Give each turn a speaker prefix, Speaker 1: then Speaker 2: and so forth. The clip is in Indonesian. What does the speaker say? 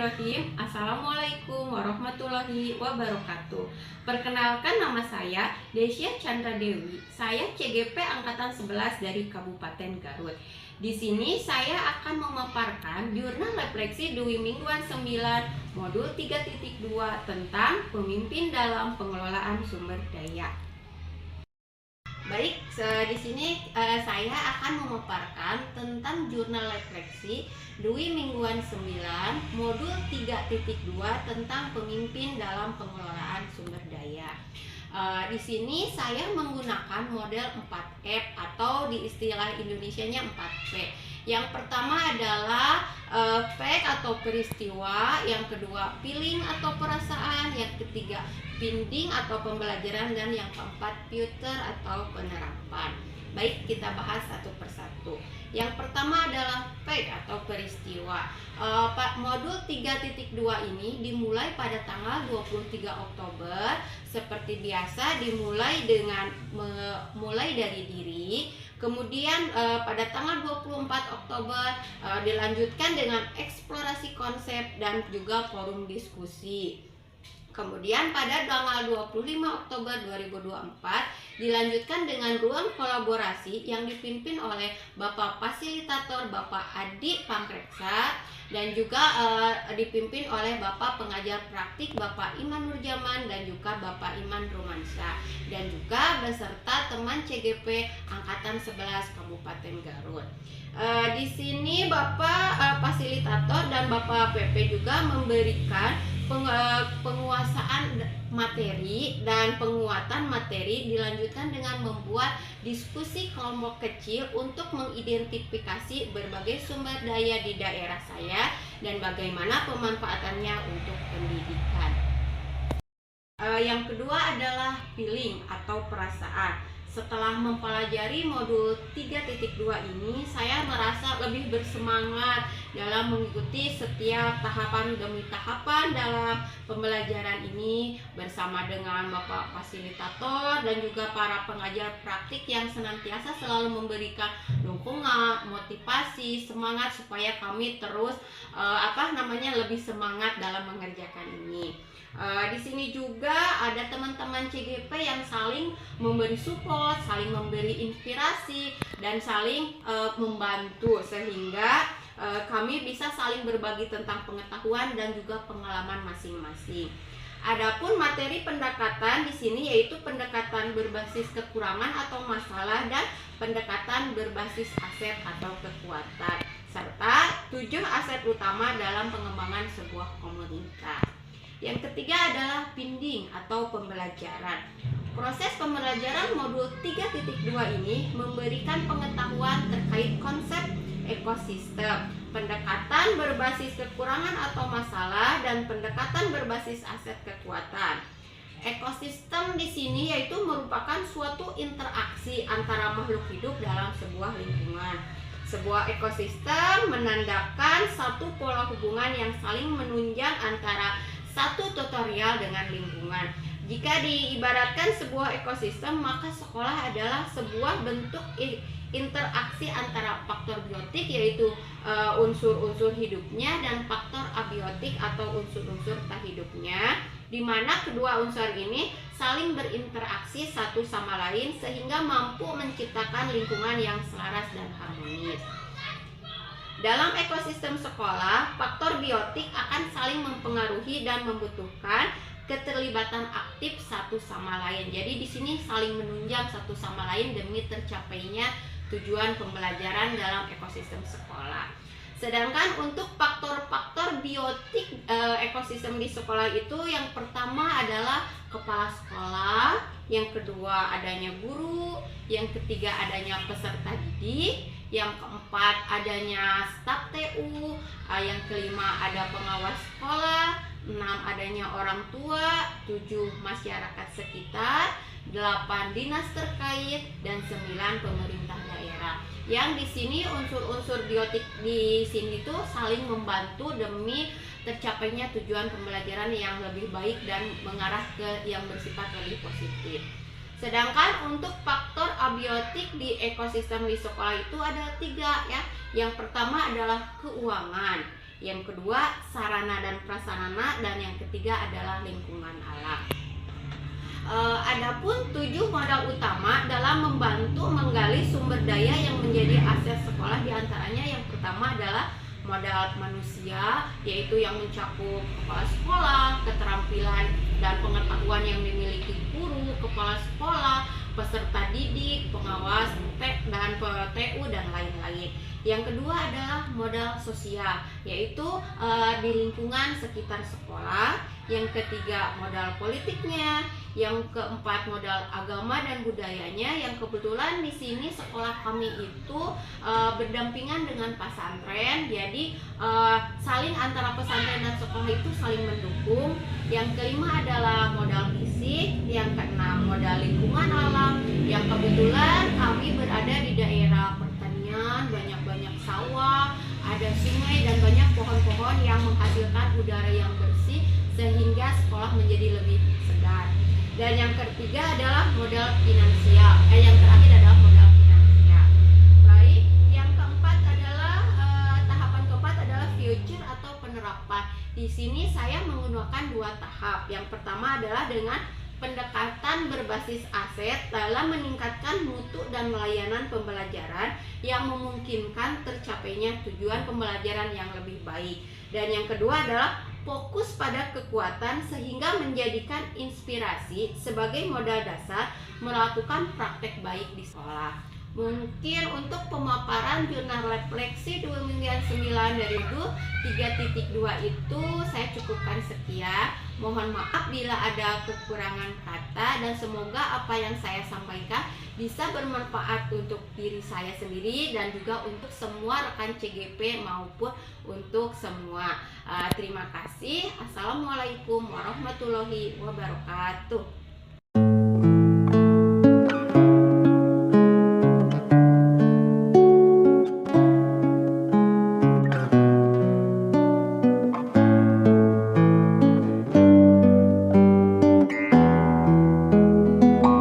Speaker 1: Bismillahirrahmanirrahim. Assalamualaikum warahmatullahi wabarakatuh. Perkenalkan, nama saya Desya Chandra Dewi. Saya CGP Angkatan 11 dari Kabupaten Garut. Di sini saya akan memaparkan jurnal refleksi Dwi Mingguan 9 modul 3.2 tentang pemimpin dalam pengelolaan sumber daya. Baik, di sini saya akan memaparkan tentang jurnal refleksi Dwi Mingguan 9 modul 3.2 tentang pemimpin dalam pengelolaan sumber daya. Di sini saya menggunakan model 4F atau di istilah Indonesianya 4P. Yang pertama adalah fact atau peristiwa, yang kedua feeling atau perasaan, yang ketiga binding atau pembelajaran, dan yang keempat future atau penerapan. Baik, kita bahas satu persatu. Yang pertama adalah fact atau peristiwa. Modul 3.2 ini dimulai pada tanggal 23 Oktober. Seperti biasa dimulai dengan mulai dari diri. Kemudian pada tanggal 24 Oktober dilanjutkan dengan eksplorasi konsep dan juga forum diskusi. Kemudian pada tanggal 25 Oktober 2024 dilanjutkan dengan ruang kolaborasi yang dipimpin oleh Bapak Fasilitator Bapak Adi Pangreksa dan juga dipimpin oleh Bapak Pengajar Praktik Bapak Iman Nurjaman dan juga Bapak Iman Romansyah, dan juga beserta teman CGP Angkatan 11 Kabupaten Garut. Di sini Bapak Fasilitator dan Bapak PP juga memberikan penguasaan materi dan penguatan materi, dilanjutkan dengan membuat diskusi kelompok kecil untuk mengidentifikasi berbagai sumber daya di daerah saya dan bagaimana pemanfaatannya untuk pendidikan. Yang kedua adalah feeling atau perasaan. Setelah mempelajari modul 3.2 ini, saya merasa lebih bersemangat dalam mengikuti setiap tahapan demi tahapan dalam pembelajaran ini bersama dengan Bapak Fasilitator dan juga para pengajar praktik yang senantiasa selalu memberikan dukungan, motivasi, semangat supaya kami terus lebih semangat dalam mengerjakan ini. Di sini juga ada teman-teman CGP yang saling memberi support, saling memberi inspirasi, dan saling membantu sehingga kami bisa saling berbagi tentang pengetahuan dan juga pengalaman masing-masing. Adapun materi pendekatan di sini yaitu pendekatan berbasis kekurangan atau masalah dan pendekatan berbasis aset atau kekuatan, serta 7 aset utama dalam pengembangan sebuah komunitas. Yang ketiga adalah binding atau pembelajaran. Proses pembelajaran modul 3.2 ini memberikan pengetahuan terkait konsep ekosistem, pendekatan berbasis kekurangan atau masalah, dan pendekatan berbasis aset kekuatan. Ekosistem di sini yaitu merupakan suatu interaksi antara makhluk hidup dalam sebuah lingkungan. Sebuah ekosistem menandakan satu pola hubungan yang saling menunjang antara satu tutorial dengan lingkungan. Jika diibaratkan sebuah ekosistem, maka sekolah adalah sebuah bentuk interaksi antara faktor biotik yaitu unsur-unsur hidupnya dan faktor abiotik atau unsur-unsur tak hidupnya, di mana kedua unsur ini saling berinteraksi satu sama lain sehingga mampu menciptakan lingkungan yang selaras dan harmonis. Dalam ekosistem sekolah, faktor biotik akan saling mempengaruhi dan membutuhkan keterlibatan aktif satu sama lain. Jadi di sini saling menunjang satu sama lain demi tercapainya tujuan pembelajaran dalam ekosistem sekolah. Sedangkan untuk faktor-faktor biotik ekosistem di sekolah itu, yang pertama adalah kepala sekolah, yang kedua adanya guru, yang ketiga adanya peserta didik, yang keempat adanya staf TU, yang kelima ada pengawas sekolah, 6 adanya orang tua, 7 masyarakat sekitar, 8 dinas terkait, dan 9 pemerintah daerah. Yang di sini unsur-unsur biotik di sini tuh saling membantu demi tercapainya tujuan pembelajaran yang lebih baik dan mengarah ke yang bersifat lebih positif. Sedangkan untuk faktor abiotik di ekosistem di sekolah itu ada 3 ya. Yang pertama adalah keuangan, Yang kedua, sarana dan prasarana, dan yang ketiga adalah lingkungan alam. Adapun 7 modal utama dalam membantu menggali sumber daya yang menjadi aset sekolah, diantaranya yang pertama adalah modal manusia, yaitu yang mencakup kepala sekolah, keterampilan dan pengetahuan yang dimiliki guru, kepala sekolah, peserta didik, pengawas, dan PTU, dan lain-lain. Yang kedua adalah modal sosial, yaitu di lingkungan sekitar sekolah. Yang ketiga modal politiknya. Yang keempat modal agama dan budayanya. Yang kebetulan di sini sekolah kami itu berdampingan dengan pesantren, jadi saling antara pesantren dan sekolah itu saling mendukung. Yang kelima adalah modal fisik. Yang keenam modal lingkungan alam. Yang kebetulan kami berada di daerah pertanian, banyak-banyak sawah, ada sungai dan banyak pohon-pohon yang menghasilkan udara yang bersih sehingga sekolah menjadi lebih segar. Dan yang ketiga adalah modal finansial. Yang terakhir adalah modal finansial. Baik, yang keempat adalah tahapan keempat adalah future atau penerapan. Di sini saya menggunakan 2 tahap. Yang pertama adalah dengan pendekatan berbasis aset dalam meningkatkan mutu dan layanan pembelajaran yang memungkinkan tercapainya tujuan pembelajaran yang lebih baik. Dan yang kedua adalah fokus pada kekuatan sehingga menjadikan inspirasi sebagai modal dasar melakukan praktek baik di sekolah. Mungkin untuk pemaparan jurnal refleksi 2009 dari 3.2 itu saya cukupkan sekian. Mohon maaf bila ada kekurangan kata, dan semoga apa yang saya sampaikan bisa bermanfaat untuk diri saya sendiri dan juga untuk semua rekan CGP maupun untuk semua. Terima kasih. Assalamualaikum warahmatullahi wabarakatuh.